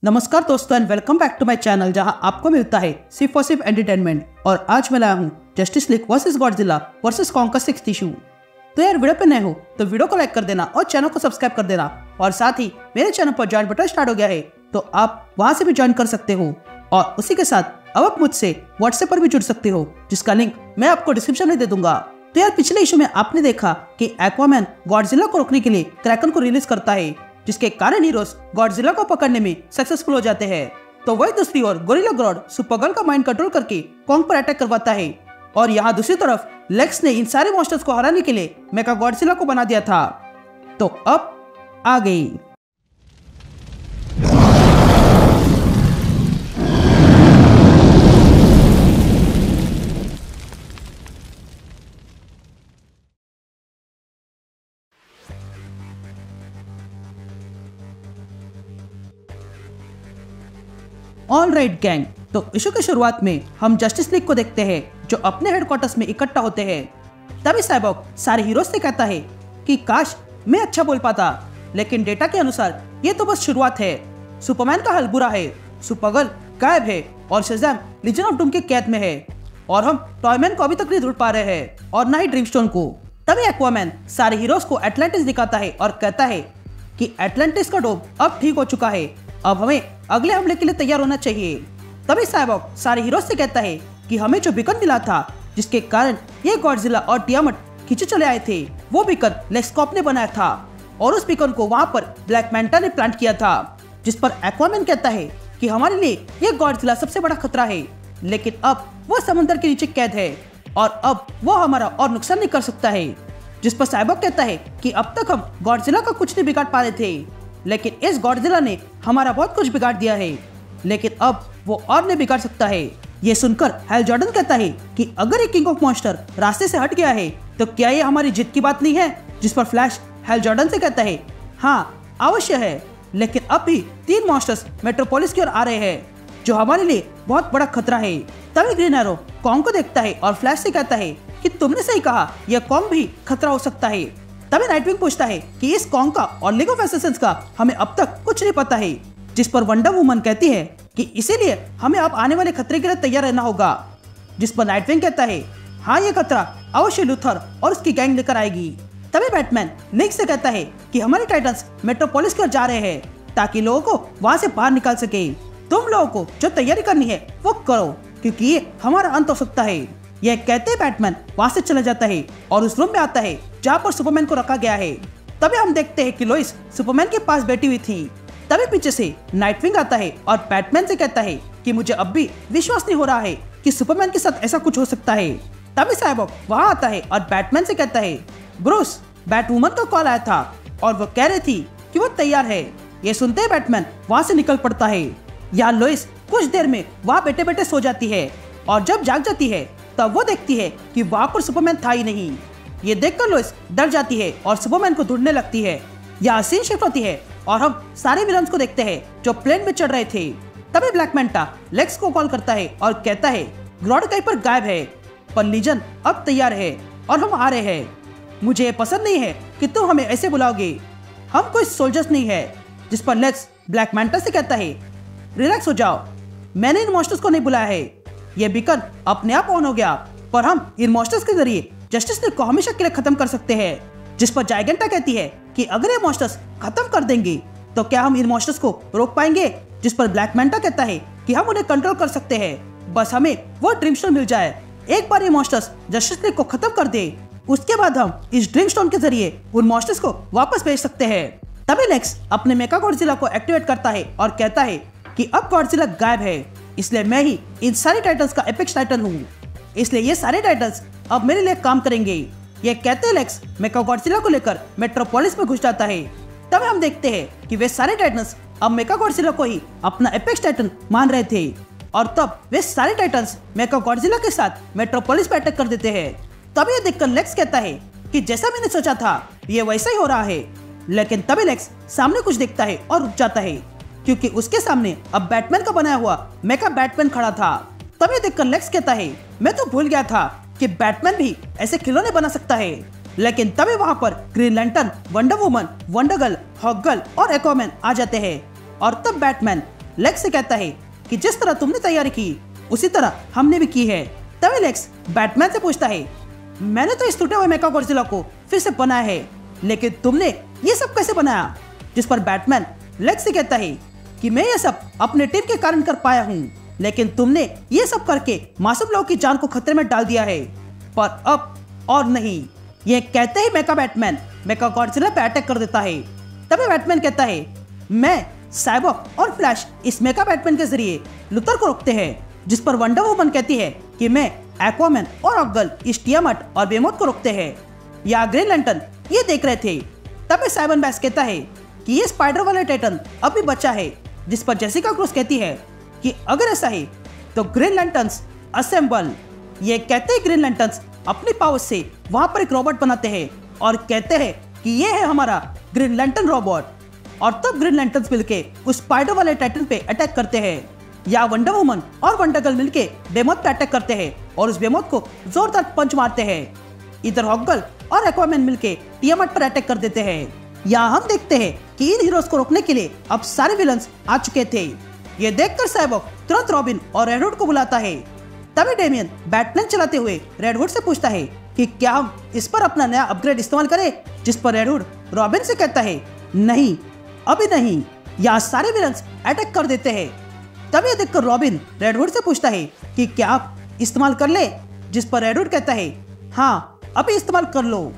नमस्कार दोस्तों and welcome back to my channel जहां आपको मिलता है सिर्फ और सिर्फ एंटरटेनमेंट। और आज मैं लाया हूं justice league versus Godzilla versus Kong का 6th इशू। तो यार वीडियो पे नए हो तो वीडियो को लाइक कर देना और चैनल को सब्सक्राइब कर देना। और साथ ही मेरे चैनल पर ज्वाइन बटन स्टार्ट हो गया है तो आप वहां से भी ज्वाइन कर सकते हो। और उसी के साथ अब आप मुझसे व्हाट्सएप पर भी जुड़ सकते हो जिसका लिंक मैं आपको डिस्क्रिप्शन में दे दूंगा। तो यार पिछले इशू में आपने देखा कि एक्वामैन गॉडजिला को रोकने के लिए क्रैकन को रिलीज करता है जिसके कारण हीरोज गॉडजिला को पकड़ने में सक्सेसफुल हो जाते हैं। तो वही दूसरी ओर गोरिल्ला ग्रॉड सुपरगर्ल का माइंड कंट्रोल करके कॉन्ग पर अटैक करवाता है। और यहाँ दूसरी तरफ लेक्स ने इन सारे मॉन्स्टर्स को हराने के लिए मेका गॉडजिला को बना दिया था। तो अब आ गई ऑल राइट गैंग। तो इशू की शुरुआत में हम जस्टिस लीग को देखते हैं जो अपने हेडक्वार्टर्स में इकट्ठा होते हैं। तभी साइबॉर्ग सारे हीरोज से कहता है कि काश मैं अच्छा बोल पाता, लेकिन डेटा के अनुसार ये तो बस शुरुआत है। सुपरमैन का हाल बुरा है, सुपरगर्ल गायब है और शज़ैम लीजन ऑफ डूम के कैद में है और हम टॉयमैन को अभी तक नहीं ढूंढ पा रहे हैं और ना ही ड्रीमस्टोन को। तभी एक्वामैन सारे हीरोज को एटलांटिस दिखाता है और कहता है कि एटलांटिस का डोम अब ठीक हो चुका है, अब हमें अगले हमले के लिए तैयार होना चाहिए। तभी साइबॉर्ग सारे हीरोज से कहता है कि हमें जो बीकन मिला था जिसके कारण ये गॉडजिला और टियामट खींचे चले आए थे, वो बीकन लेक्स कॉर्प ने बनाया था और उस बीकन को वहां पर ब्लैक मैंटा ने प्लांट किया था। जिस पर एक्वामैन कहता है कि हमारे लिए ये गॉडजिला सबसे बड़ा खतरा है, लेकिन अब वो समुद्र के नीचे कैद है और अब वो हमारा और नुकसान नहीं कर सकता है। जिस पर साइबॉर्ग कहता है कि अब तक हम गॉडजिला का कुछ नहीं बिगाड़ पा रहे थे, लेकिन इस गॉडजिला ने हमारा बहुत कुछ बिगाड़ दिया है, लेकिन अब वो और नहीं बिगाड़ सकता है। ये सुनकर हैल जॉर्डन कहता है कि अगर ये किंग ऑफ मॉन्स्टर रास्ते से हट गया है तो क्या ये हमारी जीत की बात नहीं है। जिस पर फ्लैश हैल जॉर्डन से कहता है हाँ अवश्य है, लेकिन अब भी 3 मॉन्स्टर्स मेट्रोपोलिस की ओर आ रहे हैं जो हमारे लिए बहुत बड़ा खतरा है। तभी ग्रीन एरो कॉन्ग को देखता है और फ्लैश से कहता है कि तुमने सही कहा, यह कॉन्ग भी खतरा हो सकता है। तभी नाइटविंग पूछता है कि इस कॉन्ग का और लीग ऑफ एसेसिन्स का हमें अब तक कुछ नहीं पता है। जिस पर वंडर वुमन कहती है कि इसीलिए हमें अब आने वाले खतरे के लिए तैयार रहना होगा। जिस पर नाइटविंग कहता है हाँ ये खतरा अवश्य लूथर और उसकी गैंग लेकर आएगी। तभी बैटमैन लीग से कहता है कि हमारे टाइटन्स मेट्रोपोलिस की ओर जा रहे हैं ताकि लोगों को वहां से बाहर निकाल सके। तुम लोगों को जो तैयारी करनी है वो करो क्योंकि ये हमारा अंत हो सकता है। यह कहते बैटमैन वहां से चला जाता है और उस रूम में आता है जहाँ पर सुपरमैन को रखा गया है। तभी हम देखते हैं कि लोइस सुपरमैन के पास बैठी हुई थी। तभी पीछे से नाइटविंग आता है और बैटमैन से कहता है कि मुझे अब भी विश्वास नहीं हो रहा है कि सुपरमैन के साथ ऐसा कुछ हो सकता है। तभी साइबॉर्ग वहां आता है और बैटमैन से कहता है ब्रूस बैटवुमन का कॉल आया था और वो कह रही थी कि वो तैयार है। ये सुनते ही बैटमैन वहां से निकल पड़ता है। यहाँ लोइस कुछ देर में वहां बैठे बैठे सो जाती है और जब जाग जाती है तब वो देखती है कि वहां पर सुपरमैन था ही नहीं। ये देखकर लोइस डर जाती है और सुपरमैन को ढूंढने लगती है। यहाँ सीन शिफ्ट होती है और हम सारे विलन्स को देखते हैं जो प्लेन में चढ़ रहे थे। तभी ब्लैक मैंटा लेक्स को कॉल करता है और कहता है ग्रॉड कहीं पर गायब है, पर लीजन अब तैयार है और हम आ रहे हैं। मुझे ये पसंद नहीं है कि तुम हमें ऐसे बुलाओगे, हम कोई सोल्जर्स नहीं है। जिस पर लेक्स ब्लैक मैंटा से कहता है रिलैक्स हो जाओ, मैंने इन मॉन्स्टर्स को नहीं बुलाया है, ये बीकन अपने आप ऑन हो गया, पर हम इन मॉन्स्टर्स के जरिए जस्टिस लीग को हमेशा के लिए खत्म कर सकते हैं। जिस पर जाइगेंटा कहती है कि अगर ये मॉन्स्टर्स खत्म कर देंगे तो क्या हम इन मॉन्स्टर्स को रोक पाएंगे। जिस पर ब्लैक मैंटा कहता है कि हम उन्हें कंट्रोल कर सकते हैं, बस हमें वो ड्रीमस्टोन मिल जाए। एक बार ये मॉन्स्टर्स जस्टिस लीग को खत्म कर दे, उसके बाद हम इस ड्रीमस्टोन के जरिए उन मॉन्स्टर्स को वापस भेज सकते हैं। तभी लेक्स अपने मेका गॉडजिला को एक्टिवेट करता है और कहता है कि अब गॉडजिला गायब है, इसलिए मैं ही इन सारे टाइटन्स का एपेक्स टाइटन हूँ, इसलिए ये सारे टाइटन्स अब मेरे लिए काम करेंगे। ये कहते लेक्स मेका गॉडजिला को लेकर मेट्रोपोलिस में घुस जाता है। तब हम देखते हैं कि वे सारे टाइटन्स अब मेका गॉडजिला को ही अपना एपेक्स टाइटन मान रहे थे और तब वे सारे टाइटन्स मेका गॉडजिला के साथ मेट्रोपोलिस पर अटैक कर देते हैं। तब ये देखकर लेक्स कहता है कि जैसा मैंने सोचा था ये वैसा ही हो रहा है, लेकिन तभी लेक्स सामने कुछ देखता है और रुक जाता है क्योंकि उसके सामने अब बैटमैन का बनाया हुआ मेका बैटमैन खड़ा था। तभी देखकर लेक्स कहता है मैं तो भूल गया था कि बैटमैन भी ऐसे खिलौने बना सकता है। लेकिन तभी वहां पर Green Lantern, Wonder Woman, Wonder Girl, Hawk Girl और एक्वामैन आ जाते हैं और तब बैटमैन लेक्स से कहता है कि जिस तरह तुमने तैयारी की उसी तरह हमने भी की है। तभी लेक्स बैटमैन से पूछता है, मैंने तो इस टूटे हुए मेका गॉडजिला को फिर से बनाया है, लेकिन तुमने ये सब कैसे बनाया? जिस पर बैटमैन लेक्स से कहता है कि मैं ये सब अपने टीम के कारण कर पाया हूँ, लेकिन तुमने ये सब करके मासूम लोगों की जान को खतरे में डाल दिया है। पर अब और नहीं। ये कहते ही बैटमैन मेका गॉडजिला पे अटैक कर देता है। तभी बैटमैन कहता है, मैं, साइबॉर्ग और फ्लैश इस मेका बैटमैन के जरिए लुथर को रोकते हैं। जिस पर वंडर वुमन कहती है कि मैं, एक्वामैन और हॉकगर्ल इस टियामट और बेमोथ को रोकते हैं। या ग्रीन लैंटर्न ये देख रहे थे। तभी साइमन बैक्स कहता है कि ये स्पाइडर वाला टाइटन अभी बचा है। जिस पर जेसिका क्रूज कहती है कि अगर ऐसा है तो ग्रीन लैंटर्न्स असेंबल। ये कहते ही ग्रीन लैंटर्न्स अपनी पावर से वहां पर एक रोबोट बनाते हैं और कहते हैं कि ये है हमारा ग्रीन लैंटर्न रोबोट। और तब ग्रीन लैंटर्न्स मिलके उस स्पाइडर वाले टाइटन पे अटैक करते हैं। या वंडर वुमन और वंडर गर्ल मिलके बेमोथ पे अटैक करते हैं और उस बेमोथ को जोरदार पंच मारते हैं। इधर हॉकगर्ल और एक्वामैन मिलके टियामट पर अटैक कर देते हैं। यहाँ हम देखते हैं कि इन हीरोज को रोकने के लिए अब सारे विलन्स आ चुके थे। ये देखकर साइबॉर्ग तुरंत रॉबिन और रेडवुड को बुलाता है। तभी डेमियन बैटमैन चलाते हुए रेडवुड से पूछता है कि क्या हम इस पर अपना नया अपग्रेड इस्तेमाल करें? जिस पर रेडवुड रॉबिन से कहता है, नहीं, अभी नहीं। यहाँ सारे विलन्स अटैक कर देते हैं। तभी देखकर रॉबिन रेडवुड से पूछता है कि क्या आप इस्तेमाल कर ले? जिस पर रेडवुड कहता है, हाँ, अभी इस्तेमाल कर लो,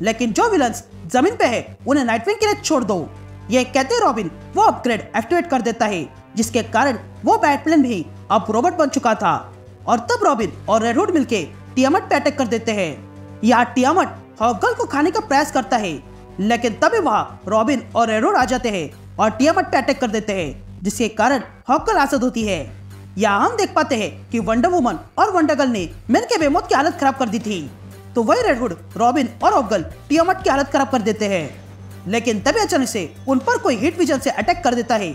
लेकिन जो विलन्स जमीन पे है उन्हें नाइटविंग के लिए छोड़ दो। ये कहते रॉबिन वो अपग्रेड एक्टिवेट कर देता है, जिसके कारण वो बैटमैन भी अब रोबोट बन चुका था। और तब रॉबिन और रेडवुड मिलके टियामट पे अटैक कर देते हैं। यहाँ टियामट हॉकगर्ल को खाने का प्रयास करता है, लेकिन तभी वहाँ रॉबिन और रेडवुड आ जाते हैं और टियामट पे अटैक कर देते हैं, जिसके कारण हॉकगर्ल आसद होती है। यहाँ हम देख पाते हैं कि वंडर वुमन और वंडर गर्ल ने मिलकर बेमोथ की हालत खराब कर दी थी। तो वही रेडवुड, रॉबिन और हॉकगर्ल टियामट की हालत खराब कर देते हैं। लेकिन तभी अचानक से उन पर कोई हीट विजन से अटैक कर देता है।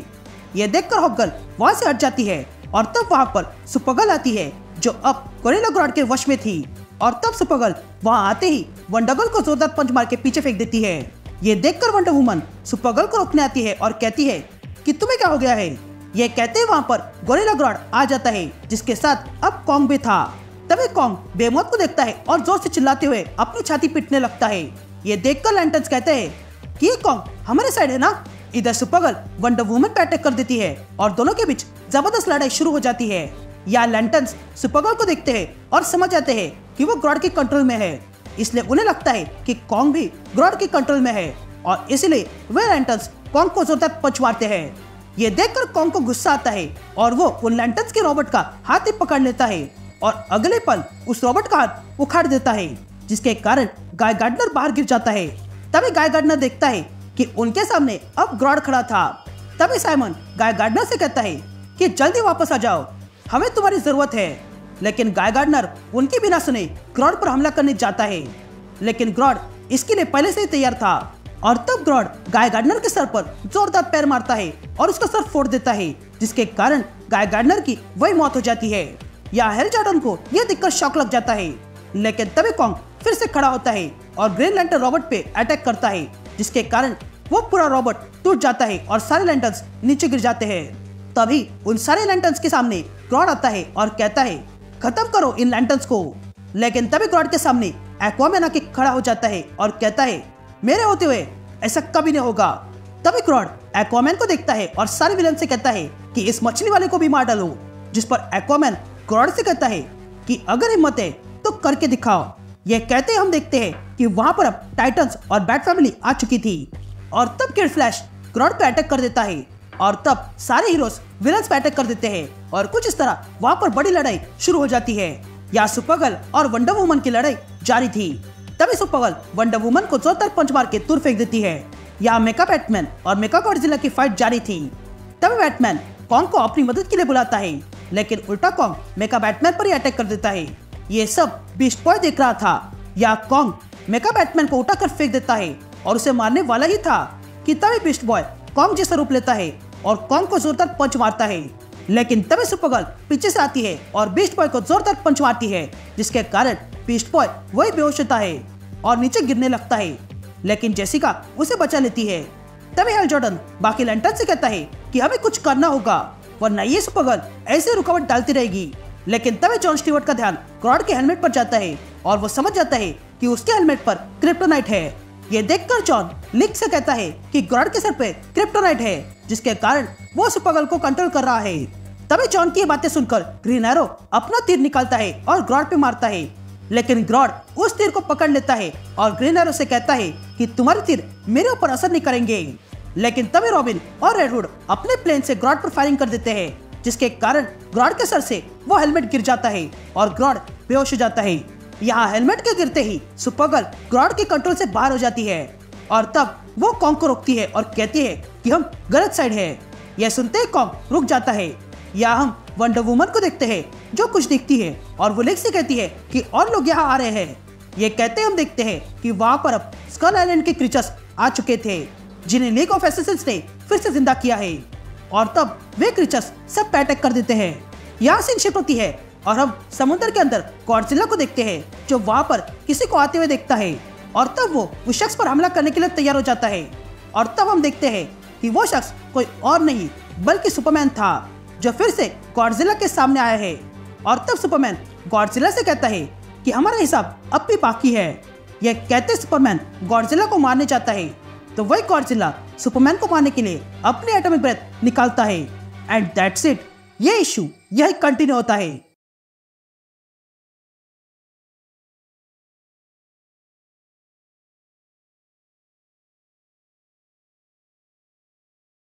ये देखकर हॉकगर्ल वहां से हट जाती है और तब वहां पर सुपरगर्ल आती है, जो अब गोरिल्ला ग्रॉड के वश में थी। और तब सुपरगर्ल वहां आते ही वंडर गर्ल को जोरदार पंच मार के पीछे फेंक देती है। ये देखकर वंडर वुमन सुपरगर्ल को रोकने आती है और कहती है कि तुम्हें क्या हो गया है? ये कहते ही वहां पर गोरिल्ला ग्रॉड आ जाता है, जिसके साथ अब कॉन्ग भी था। तभी कॉन्ग बेमोथ को देखता है और जोर से चिल्लाते हुए अपनी छाती पीटने लगता है। ये देखकर लैंटर्न्स कहते हैं कि ये कॉन्ग हमारे साइड है ना। इधर सुपरगर्ल वंडर वुमन पे अटैक कर देती है और दोनों के बीच जबरदस्त लड़ाई शुरू हो जाती है। या लैंटर्न्स सुपरगर्ल को देखते हैं और समझ जाते हैं कि वो ग्रॉड के कंट्रोल में है, इसलिए उन्हें लगता है कि कॉन्ग भी ग्रॉड के कंट्रोल में है और इसलिए वे लैंटर्न्स कॉन्ग को जोरदार पंच मारते हैं। ये देखकर कॉन्ग को गुस्सा आता है और वो उन लैंटर्न्स के रोबोट का हाथ ही पकड़ लेता है और अगले पल उस रोबोट का हाथ उखाड़ देता है, जिसके कारण गाय गार्डनर बाहर गिर जाता है। तभी गाय गार्डनर देखता है कि उनके सामने अब ग्रॉड खड़ा था। तभी साइमन गाय गार्डनर से कहता है कि जल्दी वापस आ जाओ, हमें तुम्हारी जरूरत है। लेकिन गाय गार्डनर उनकी बिना सुने ग्रॉड पर हमला करने जाता है, लेकिन ग्रॉड इसके लिए पहले से ही तैयार था। और तब ग्रॉड गाय गार्डनर के सर पर जोरदार पैर मारता है और उसका सर फोड़ देता है, जिसके कारण गाय गार्डनर की वही मौत हो जाती है। या हेल जॉर्डन को यह देखकर शॉक लग जाता है, लेकिन तभी कॉन्ग फिर से खड़ा होता है और ग्रीन लैंटर्न रोबोट पे अटैक करता है, जिसके कारण वो पूरा रोबोट टूट जाता है और सारे लैंटर्न्स नीचे गिर जाते हैं। तभी उन सारे लैंटर्न्स के सामने ग्रॉड आता है और कहता है, खत्म करो इन लैंटर्न्स को। लेकिन तभी ग्रॉड के सामने एक्वामैन आके खड़ा हो जाता है और कहता है, मेरे होते हुए ऐसा कभी नहीं होगा। तभी ग्रॉड एक्वामैन को देखता है और सारे विलन से कहता है कि इस मछली वाले को भी मार डालो। जिस पर एक्वामैन ग्रॉड से कहता है कि अगर हिम्मत है तो करके दिखाओ। ये कहते हम देखते हैं कि वहां पर अब टाइटन्स और बैट फैमिली आ चुकी थी। और तब किड फ्लैश ग्रॉड पे अटैक कर देता है और तब सारे हीरोज विलन्स पे अटैक कर देते हैं और कुछ इस तरह वहां पर बड़ी लड़ाई शुरू हो जाती है। या सुपरगर्ल और वंडर वुमन की लड़ाई जारी थी। तभी सुपरगर्ल वंडर वुमन को जोरदार पंच मार के दूर फेंक देती है। या मेका बैटमैन और मेका गॉडजिला की फाइट जारी थी। तभी बैटमैन कॉन्ग को अपनी मदद के लिए बुलाता है, लेकिन उल्टा कॉन्ग मेका बैटमैन पर ही अटैक कर देता है। ये सब बीस्ट बॉय देख रहा था। या कॉन्ग मेका बैटमैन को उठाकर फेंक देता है और उसे मारने वाला ही था कि तभी बीस्ट बॉय कॉन्ग जैसा रूप लेता है और कॉन्ग को जोरदार पंच मारता है। लेकिन तभी सुपरगर्ल पीछे से आती है और बीस्ट बॉय को जोरदार पंच मारती है, जिसके कारण बीस्ट बॉय वही बेहोश होता है और नीचे गिरने लगता है। लेकिन जेसिका उसे बचा लेती है। तभी हेल जॉर्डन बाकी लैंटर्न से कहता है कि हमें कुछ करना होगा, वरना ये सुपरगर्ल ऐसे रुकावट डालती रहेगी। लेकिन तभी जॉन स्टीवर्ट का ध्यान ग्रॉड के हेलमेट पर जाता है और वो समझ जाता है कि उसके हेलमेट पर क्रिप्टोनाइट है। ये देखकर जॉन लिक से कहता है कि ग्रॉड के सर पे क्रिप्टोनाइट है, जिसके कारण वो सुपरगर्ल को कंट्रोल कर रहा है। तभी जॉन की ये बातें सुनकर ग्रीन एरो अपना तीर निकालता है और ग्रॉड पे मारता है, लेकिन ग्रॉड उस तीर को पकड़ लेता है और ग्रीन एरो से कहता है कि तुम्हारे तीर मेरे ऊपर असर नहीं करेंगे। लेकिन तभी रॉबिन और रेडवुड अपने प्लेन से ग्रॉड पर फायरिंग कर देते हैं, जिसके कारण ग्रॉड के सर से वो हेलमेट गिर जाता है और ग्रॉड बेहोश हो जाता है। यहाँ हेलमेट के गिरते ही सुपरगर्ल ग्रॉड के कंट्रोल से बाहर हो जाती है और तब वो कॉन्ग को रोकती है और कहती है कि हम गलत साइड है। यह सुनते ही कॉन्ग रुक जाता है। यहाँ हम वंडर वुमन को देखते हैं जो कुछ दिखती है और वो लिक से कहती है कि और लोग यहाँ आ रहे हैं। ये कहते हम देखते हैं कि वहाँ पर अब स्कल आइलैंड के क्रीचर्स आ चुके थे, जिन्हें लीग ऑफ एसेसिन्स ने फिर से जिंदा किया है और तब वे क्रीचर्स सब पे अटैक कर देते हैं। यहाँ सीन शिफ्ट होती है और हम समुद्र के अंदर गॉडजिला को देखते हैं जो वहाँ पर किसी को आते हुए देखता है और तब वो उस शख्स पर हमला करने के लिए तैयार हो जाता है। और तब हम देखते हैं कि वो शख्स कोई और नहीं बल्कि सुपरमैन था, जो फिर से गॉडजिला के सामने आया है। और तब सुपरमैन गॉडजिला से कहता है कि हमारा हिसाब अब भी बाकी है। यह कहते सुपरमैन गॉडजिला को मारने चाहता है, तो वही गॉडजिला सुपरमैन को मारने के लिए अपनी एटॉमिक ब्रेथ निकालता है। And that's it. ये इशू यही कंटिन्यू होता है।